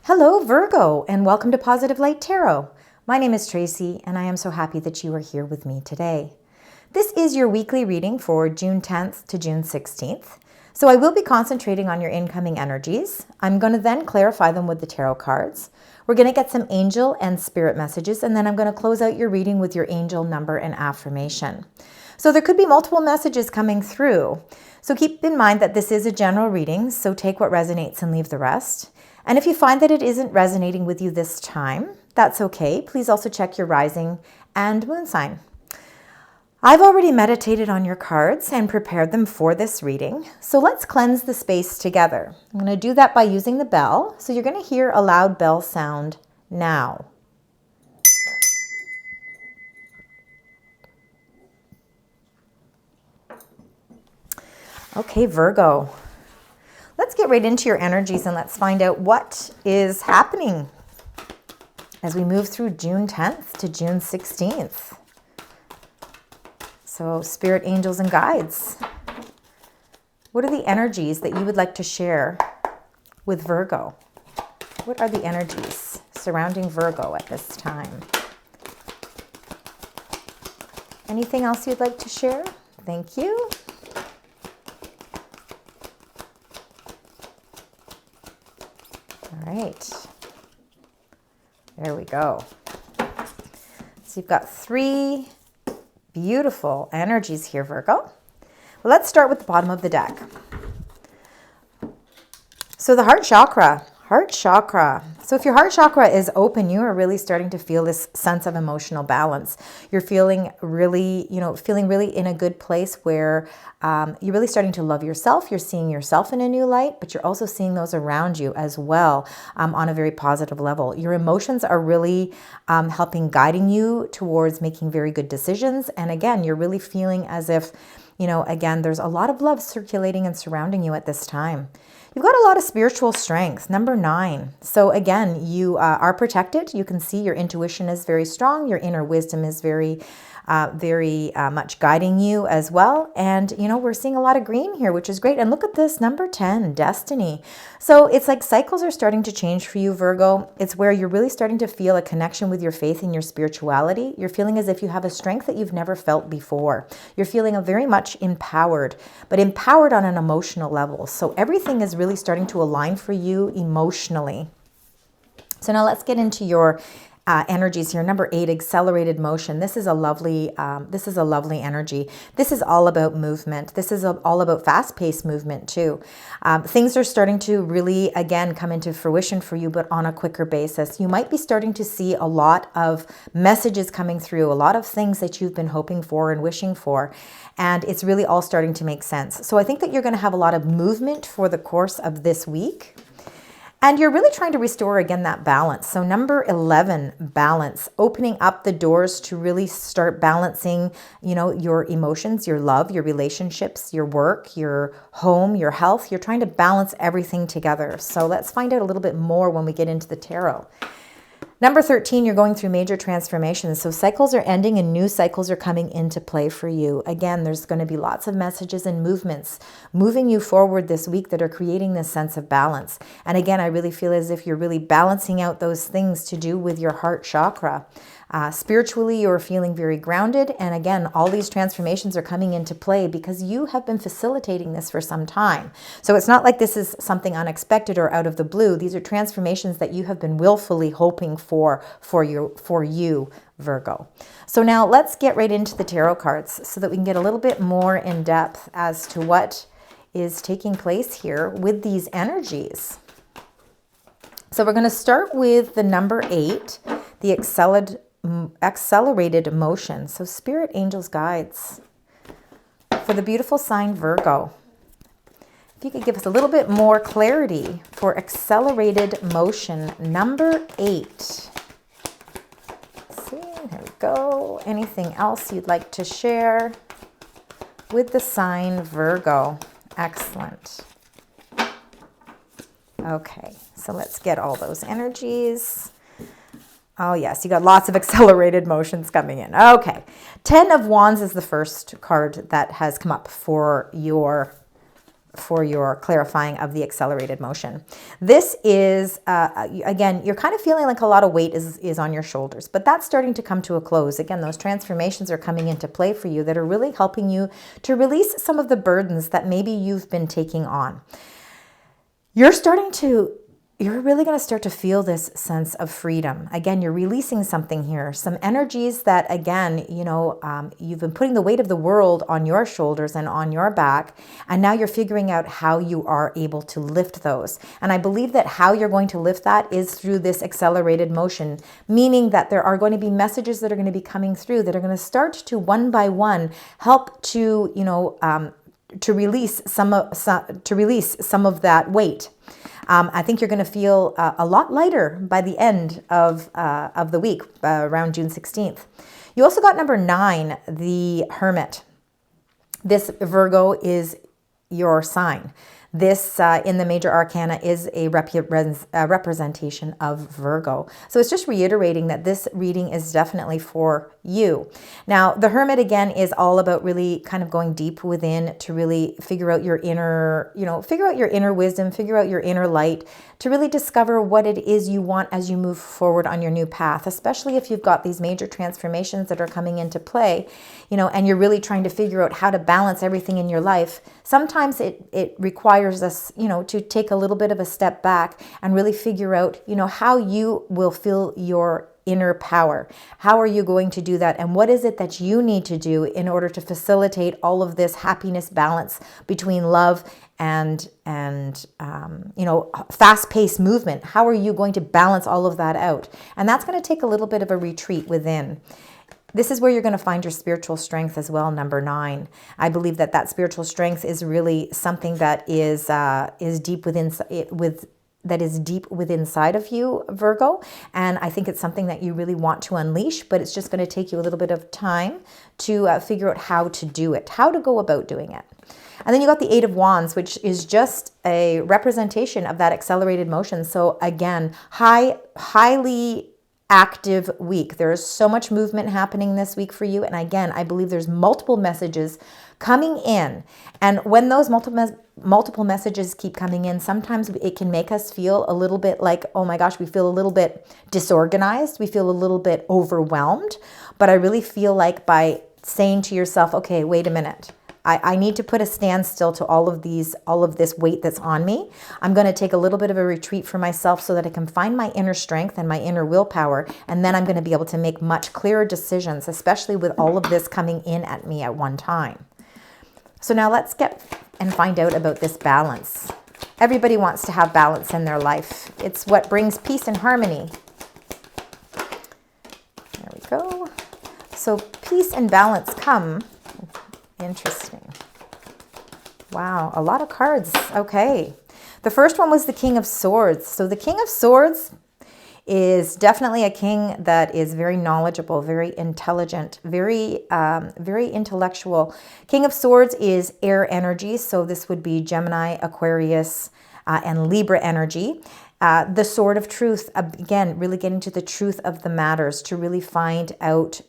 Hello, Virgo, and welcome to Positive Light Tarot. My name is Tracy, and I am so happy that you are here with me today. This is your weekly reading for June 10th to June 16th. So I will be concentrating on your incoming energies. I'm going to then clarify them with the tarot cards. We're going to get some angel and spirit messages, and then I'm going to close out your reading with your angel number and affirmation. So there could be multiple messages coming through. So keep in mind that this is a general reading, so take what resonates and leave the rest. And if you find that it isn't resonating with you this time, that's okay. Please also check your rising and moon sign. I've already meditated on your cards and prepared them for this reading. So let's cleanse the space together. I'm going to do that by using the bell. So you're going to hear a loud bell sound now. Okay, Virgo. Let's get right into your energies and let's find out what is happening as we move through June 10th to June 16th. So, spirit, angels, and guides. What are the energies that you would like to share with Virgo? What are the energies surrounding Virgo at this time? Anything else you'd like to share? Thank you. All right, there we go. So you've got three beautiful energies here, Virgo. Well, let's start with the bottom of the deck. So the heart chakra. So if your heart chakra is open, you are really starting to feel this sense of emotional balance. You're feeling really, in a good place where you're really starting to love yourself. You're seeing yourself in a new light, but you're also seeing those around you as well on a very positive level. Your emotions are really helping guiding you towards making very good decisions. And again, you're really feeling as if, again, there's a lot of love circulating and surrounding you at this time. You've got a lot of spiritual strength. Number 9. So again, you are protected. You can see your intuition is very strong. Your inner wisdom is very much guiding you as well. And, we're seeing a lot of green here, which is great. And look at this, number 10, destiny. So it's like cycles are starting to change for you, Virgo. It's where you're really starting to feel a connection with your faith and your spirituality. You're feeling as if you have a strength that you've never felt before. You're feeling very much empowered, but empowered on an emotional level. So everything is really starting to align for you emotionally. So now let's get into your energies here. Number 8, accelerated motion. This is a lovely energy. This is all about movement. This is all about fast-paced movement too. Things are starting to really, again, come into fruition for you, but on a quicker basis. You might be starting to see a lot of messages coming through, a lot of things that you've been hoping for and wishing for, and it's really all starting to make sense. So I think that you're going to have a lot of movement for the course of this week. And you're really trying to restore, again, that balance. So number 11, balance, opening up the doors to really start balancing, your emotions, your love, your relationships, your work, your home, your health. You're trying to balance everything together. So let's find out a little bit more when we get into the tarot. Number 13, you're going through major transformations. So cycles are ending and new cycles are coming into play for you. Again, there's going to be lots of messages and movements moving you forward this week that are creating this sense of balance. And again, I really feel as if you're really balancing out those things to do with your heart chakra. Spiritually, you're feeling very grounded. And again, all these transformations are coming into play because you have been facilitating this for some time. So it's not like this is something unexpected or out of the blue. These are transformations that you have been willfully hoping for you, Virgo. So now let's get right into the tarot cards so that we can get a little bit more in depth as to what is taking place here with these energies. So we're going to start with the number 8, the accelerated motion. So spirit, angels, guides for the beautiful sign Virgo. If you could give us a little bit more clarity for accelerated motion, number 8. Let's see, there we go. Anything else you'd like to share with the sign Virgo? Excellent. Okay, so let's get all those energies. Oh, yes, you got lots of accelerated motions coming in. Okay, 10 of Wands is the first card that has come up for your for your clarifying of the accelerated motion. This is, again, you're kind of feeling like a lot of weight is on your shoulders, but that's starting to come to a close. Again, those transformations are coming into play for you that are really helping you to release some of the burdens that maybe you've been taking on. You're really going to start to feel this sense of freedom. Again, you're releasing something here, some energies that, again, you've been putting the weight of the world on your shoulders and on your back, and now you're figuring out how you are able to lift those. And I believe that how you're going to lift that is through this accelerated motion, meaning that there are going to be messages that are going to be coming through that are going to start to one by one help to, to release some of that weight. I think you're going to feel a lot lighter by the end of the week, around June 16th. You also got number 9, the Hermit. This, Virgo, is your sign. This, in the major arcana, is a representation of Virgo. So it's just reiterating that this reading is definitely for you. Now, the Hermit, again, is all about really kind of going deep within to really figure out your inner, figure out your inner wisdom, figure out your inner light, to really discover what it is you want as you move forward on your new path, especially if you've got these major transformations that are coming into play, and you're really trying to figure out how to balance everything in your life. Sometimes it requires us, to take a little bit of a step back and really figure out, how you will feel your inner power. How are you going to do that? And what is it that you need to do in order to facilitate all of this happiness balance between love and fast-paced movement? How are you going to balance all of that out? And that's going to take a little bit of a retreat within. This is where you're going to find your spiritual strength as well, number 9. I believe that spiritual strength is really something that is deep within inside of you, Virgo. And I think it's something that you really want to unleash, but it's just going to take you a little bit of time to figure out how to do it, how to go about doing it. And then you got the 8 of Wands, which is just a representation of that accelerated motion. So again, highly active week. There is so much movement happening this week for you. And again, I believe there's multiple messages coming in. And when those multiple messages keep coming in, sometimes it can make us feel a little bit like, oh my gosh, we feel a little bit disorganized. We feel a little bit overwhelmed. But I really feel like by saying to yourself, okay, wait a minute. I need to put a standstill to all of this weight that's on me. I'm going to take a little bit of a retreat for myself so that I can find my inner strength and my inner willpower. And then I'm going to be able to make much clearer decisions, especially with all of this coming in at me at one time. So now let's get and find out about this balance. Everybody wants to have balance in their life. It's what brings peace and harmony. There we go. So peace and balance come. Interesting. Wow, a lot of cards. Okay. The first one was the King of Swords. So the King of Swords is definitely a king that is very knowledgeable, very intelligent, very intellectual. King of Swords is air energy. So this would be Gemini, Aquarius, and Libra energy. The sword of truth, again, really getting to the truth of the matters to really find out,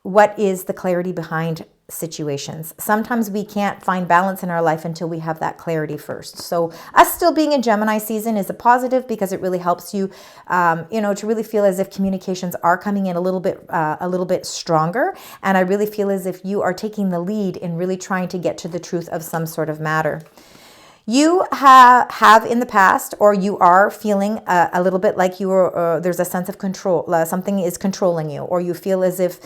what is the clarity behind situations. Sometimes we can't find balance in our life until we have that clarity first. So us still being in Gemini season is a positive because it really helps you, to really feel as if communications are coming in a little bit stronger. And I really feel as if you are taking the lead in really trying to get to the truth of some sort of matter. You have in the past, or you are feeling a little bit like there's a sense of control, something is controlling you, or you feel as if,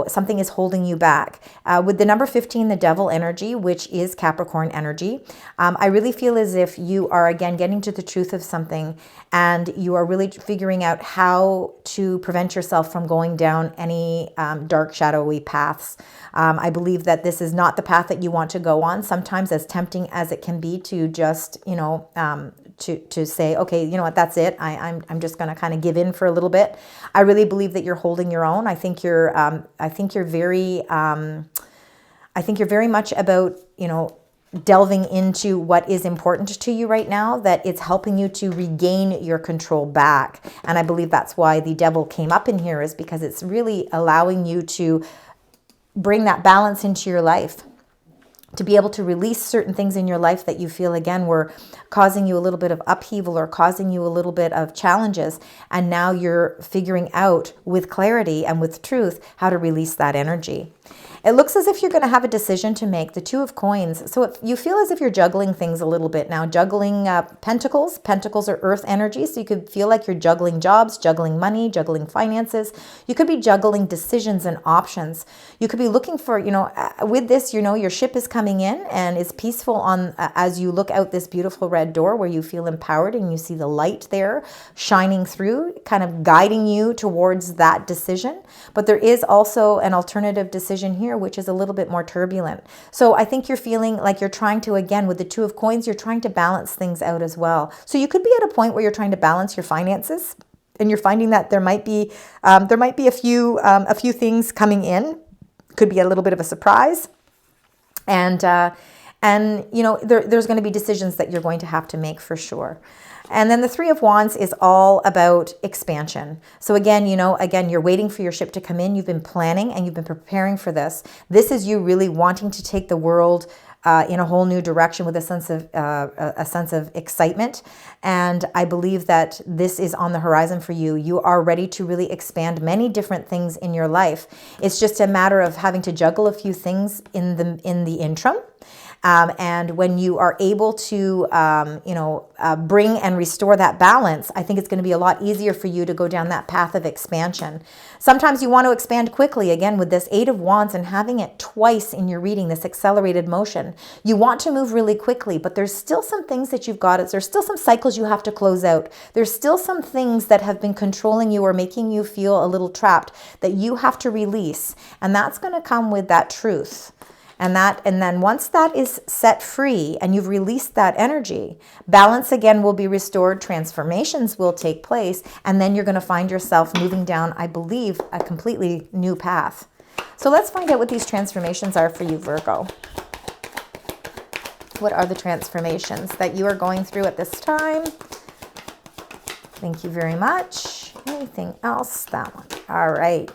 something is holding you back. With the number 15, the Devil energy, which is Capricorn energy, I really feel as if you are, again, getting to the truth of something, and you are really figuring out how to prevent yourself from going down any dark, shadowy paths. I believe that this is not the path that you want to go on. Sometimes, as tempting as it can be to just, to say, okay, you know what, that's it. I'm just going to kind of give in for a little bit. I really believe that you're holding your own. I think you're very much about, delving into what is important to you right now, that it's helping you to regain your control back. And I believe that's why the Devil came up in here, is because it's really allowing you to bring that balance into your life. to be able to release certain things in your life that you feel, again, were causing you a little bit of upheaval or causing you a little bit of challenges. And now you're figuring out with clarity and with truth how to release that energy. It looks as if you're going to have a decision to make, the Two of Coins. So you feel as if you're juggling things a little bit now, juggling pentacles. Pentacles are earth energy, so you could feel like you're juggling jobs, juggling money, juggling finances. You could be juggling decisions and options. You could be looking for, with this, your ship is coming in and is peaceful on as you look out this beautiful red door where you feel empowered and you see the light there shining through, kind of guiding you towards that decision. But there is also an alternative decision here, which is a little bit more turbulent. So I think you're feeling like you're trying to, again, with the Two of Coins, you're trying to balance things out as well. So you could be at a point where you're trying to balance your finances, and you're finding that there might be a few things coming in. Could be a little bit of a surprise, and there's going to be decisions that you're going to have to make for sure. And then the Three of Wands is all about expansion. So again, you're waiting for your ship to come in. You've been planning and you've been preparing for this. This is you really wanting to take the world in a whole new direction with a sense of excitement. And I believe that this is on the horizon for you. You are ready to really expand many different things in your life. It's just a matter of having to juggle a few things in the interim. And when you are able to, bring and restore that balance, I think it's going to be a lot easier for you to go down that path of expansion. Sometimes you want to expand quickly, again, with this Eight of Wands and having it twice in your reading, this accelerated motion. You want to move really quickly, but there's still some things that you've got. There's still some cycles you have to close out. There's still some things that have been controlling you or making you feel a little trapped that you have to release. And that's going to come with that truth. And then once that is set free and you've released that energy, balance again will be restored, transformations will take place, and then you're going to find yourself moving down, I believe, a completely new path. So let's find out what these transformations are for you, Virgo. What are the transformations that you are going through at this time? Thank you very much. Anything else? That one. All right.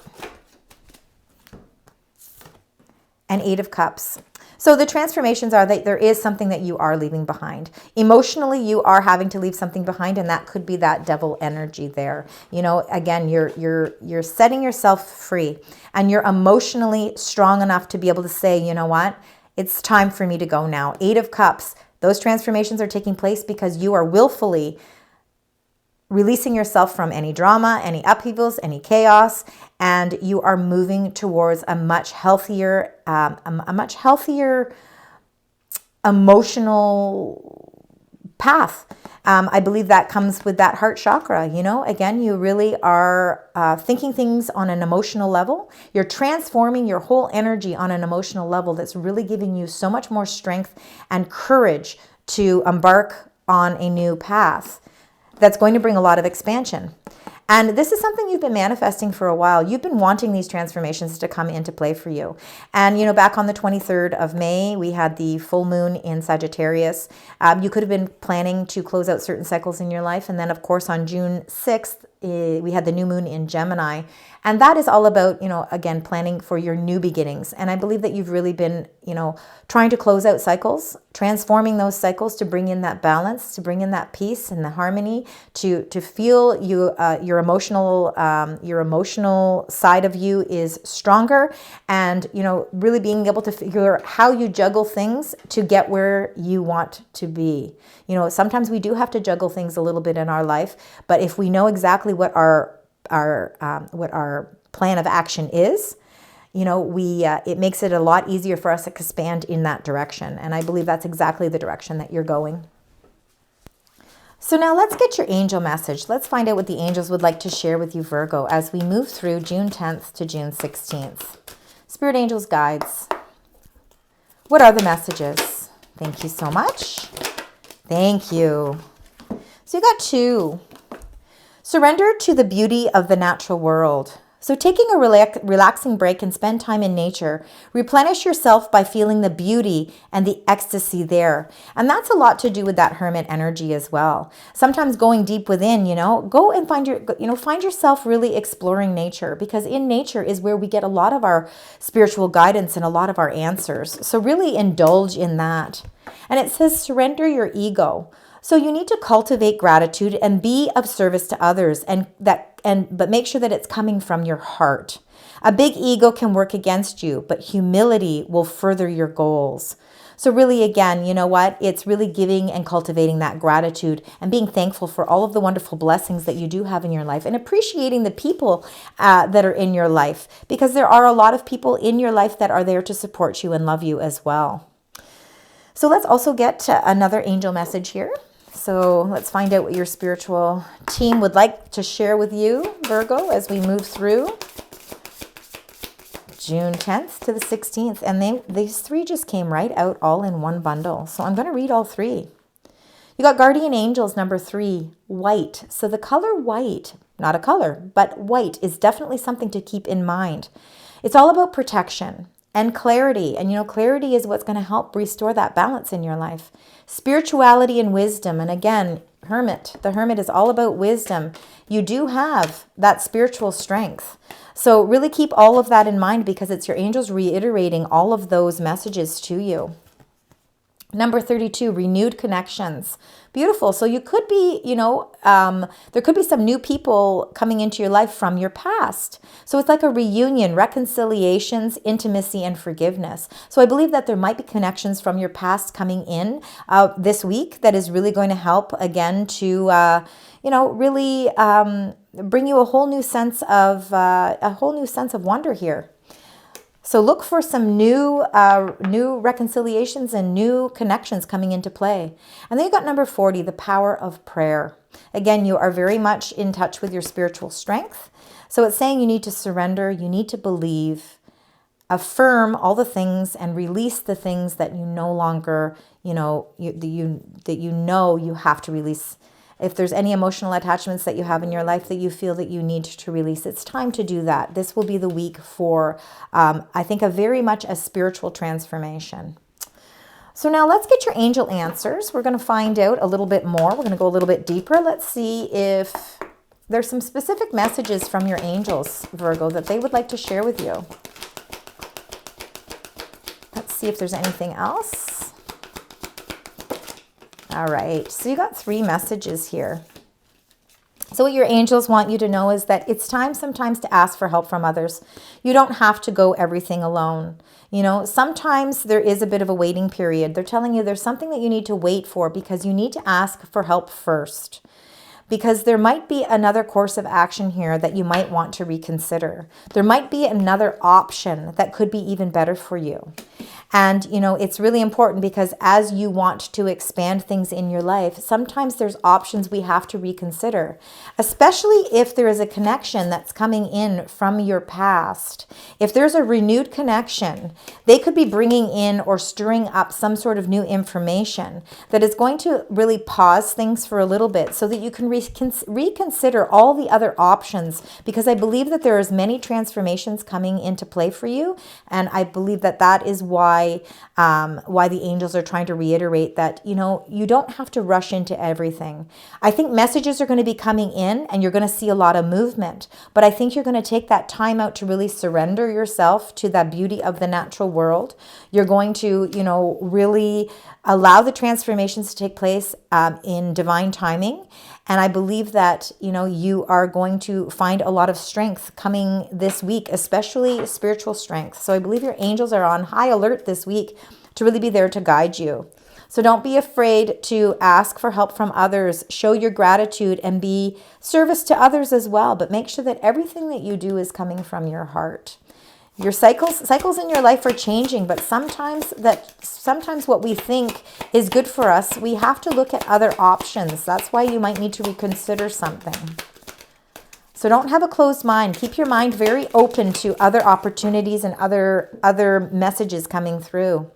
And Eight of Cups. So the transformations are that there is something that you are leaving behind. Emotionally, you are having to leave something behind, and that could be that devil energy there. Again, you're setting yourself free, and you're emotionally strong enough to be able to say, you know what? It's time for me to go now. Eight of Cups. Those transformations are taking place because you are willfully releasing yourself from any drama, any upheavals, any chaos, and you are moving towards a much healthier emotional path. I believe that comes with that heart chakra. Again, you really are thinking things on an emotional level. You're transforming your whole energy on an emotional level that's really giving you so much more strength and courage to embark on a new path that's going to bring a lot of expansion. And this is something you've been manifesting for a while. You've been wanting these transformations to come into play for you. And, back on the 23rd of May, we had the full moon in Sagittarius. You could have been planning to close out certain cycles in your life. And then, of course, on June 6th, we had the new moon in Gemini. And that is all about, again, planning for your new beginnings. And I believe that you've really been, trying to close out cycles, transforming those cycles to bring in that balance, to bring in that peace and the harmony, to feel your emotional side of you is stronger, and, really being able to figure out how you juggle things to get where you want to be. Sometimes we do have to juggle things a little bit in our life, but if we know exactly what our plan of action is, it makes it a lot easier for us to expand in that direction. And I believe that's exactly the direction that you're going. So now let's get your angel message. Let's find out what the angels would like to share with you, Virgo, as we move through June 10th to June 16th. Spirit angels, guides, what are the messages? Thank you so much. Thank you. So you got two. Surrender to the beauty of the natural world. So taking a relaxing break and spend time in nature, replenish yourself by feeling the beauty and the ecstasy there. And that's a lot to do with that hermit energy as well. Sometimes going deep within, go and find yourself really exploring nature, because in nature is where we get a lot of our spiritual guidance and a lot of our answers. So really indulge in that. And it says surrender your ego. So you need to cultivate gratitude and be of service to others, but make sure that it's coming from your heart. A big ego can work against you, but humility will further your goals. So really, again, you know what? It's really giving and cultivating that gratitude and being thankful for all of the wonderful blessings that you do have in your life, and appreciating the people that are in your life, because there are a lot of people in your life that are there to support you and love you as well. So let's also get another angel message here. So let's find out what your spiritual team would like to share with you, Virgo, as we move through June 10th to the 16th. And these three just came right out all in one bundle. So I'm going to read all three. You got Guardian Angels, number 3, white. So the color white, not a color, but white is definitely something to keep in mind. It's all about protection and clarity. And clarity is what's going to help restore that balance in your life. Spirituality and wisdom. And again, the hermit is all about wisdom. You do have that spiritual strength. So really keep all of that in mind, because it's your angels reiterating all of those messages to you. Number 32, renewed connections. Beautiful. So you could be, there could be some new people coming into your life from your past. So it's like a reunion, reconciliations, intimacy, and forgiveness. So I believe that there might be connections from your past coming in this week that is really going to help, again, to, really bring you a whole new sense of wonder here. So look for some new reconciliations and new connections coming into play. And then you got number 40, the power of prayer. Again, you are very much in touch with your spiritual strength. So it's saying you need to surrender, you need to believe, affirm all the things, and release the things that you no longer, you have to release. If there's any emotional attachments that you have in your life that you feel that you need to release, it's time to do that. This will be the week for, I think, very much a spiritual transformation. So now let's get your angel answers. We're going to find out a little bit more. We're going to go a little bit deeper. Let's see if there's some specific messages from your angels, Virgo, that they would like to share with you. Let's see if there's anything else. All right, so you got 3 messages here. So what your angels want you to know is that it's time sometimes to ask for help from others. You don't have to go everything alone. Sometimes there is a bit of a waiting period. They're telling you there's something that you need to wait for, because you need to ask for help first. Because there might be another course of action here that you might want to reconsider. There might be another option that could be even better for you. And, it's really important, because as you want to expand things in your life, sometimes there's options we have to reconsider, especially if there is a connection that's coming in from your past. If there's a renewed connection, they could be bringing in or stirring up some sort of new information that is going to really pause things for a little bit, so that you can reconsider all the other options, because I believe that there is many transformations coming into play for you. And I believe that that is why the angels are trying to reiterate that, you don't have to rush into everything. I think messages are going to be coming in, and you're going to see a lot of movement, but I think you're going to take that time out to really surrender yourself to that beauty of the natural world. You're going to, really allow the transformations to take place in divine timing. And I believe that, you are going to find a lot of strength coming this week, especially spiritual strength. So I believe your angels are on high alert this week to really be there to guide you. So don't be afraid to ask for help from others. Show your gratitude and be service to others as well. But make sure that everything that you do is coming from your heart. Your cycles in your life are changing, but sometimes what we think is good for us, we have to look at other options. That's why you might need to reconsider something. So don't have a closed mind. Keep your mind very open to other opportunities and other messages coming through.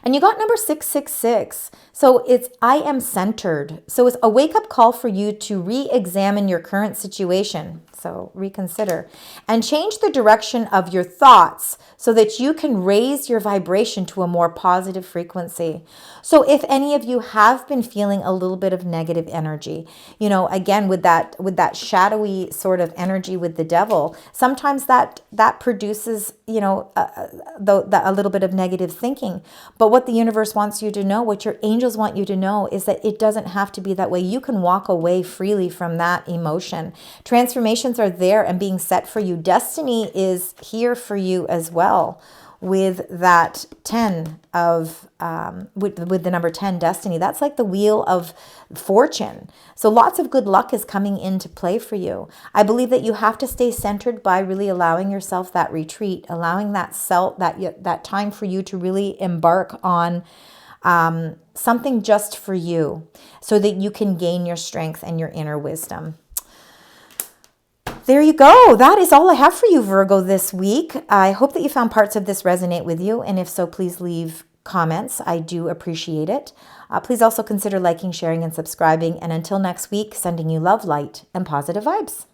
And you got number 666. So it's I am centered. So it's a wake-up call for you to re-examine your current situation. So reconsider and change the direction of your thoughts so that you can raise your vibration to a more positive frequency. So if any of you have been feeling a little bit of negative energy, you know, again, with that shadowy sort of energy with the devil, sometimes that produces, you know, a little bit of negative thinking. But what the universe wants you to know, what your angels want you to know, is that it doesn't have to be that way. You can walk away freely from that emotion. Transformations are there and being set for you. Destiny is here for you as well, with that 10 of with the number 10, destiny. That's like the wheel of fortune. So lots of good luck is coming into play for you. I believe that you have to stay centered by really allowing yourself that retreat, allowing that that time for you to really embark on something just for you, so that you can gain your strength and your inner wisdom. There you go. That is all I have for you, Virgo, this week. I hope that you found parts of this resonate with you. And if so, please leave comments. I do appreciate it. Please also consider liking, sharing, and subscribing. And until next week, sending you love, light, and positive vibes.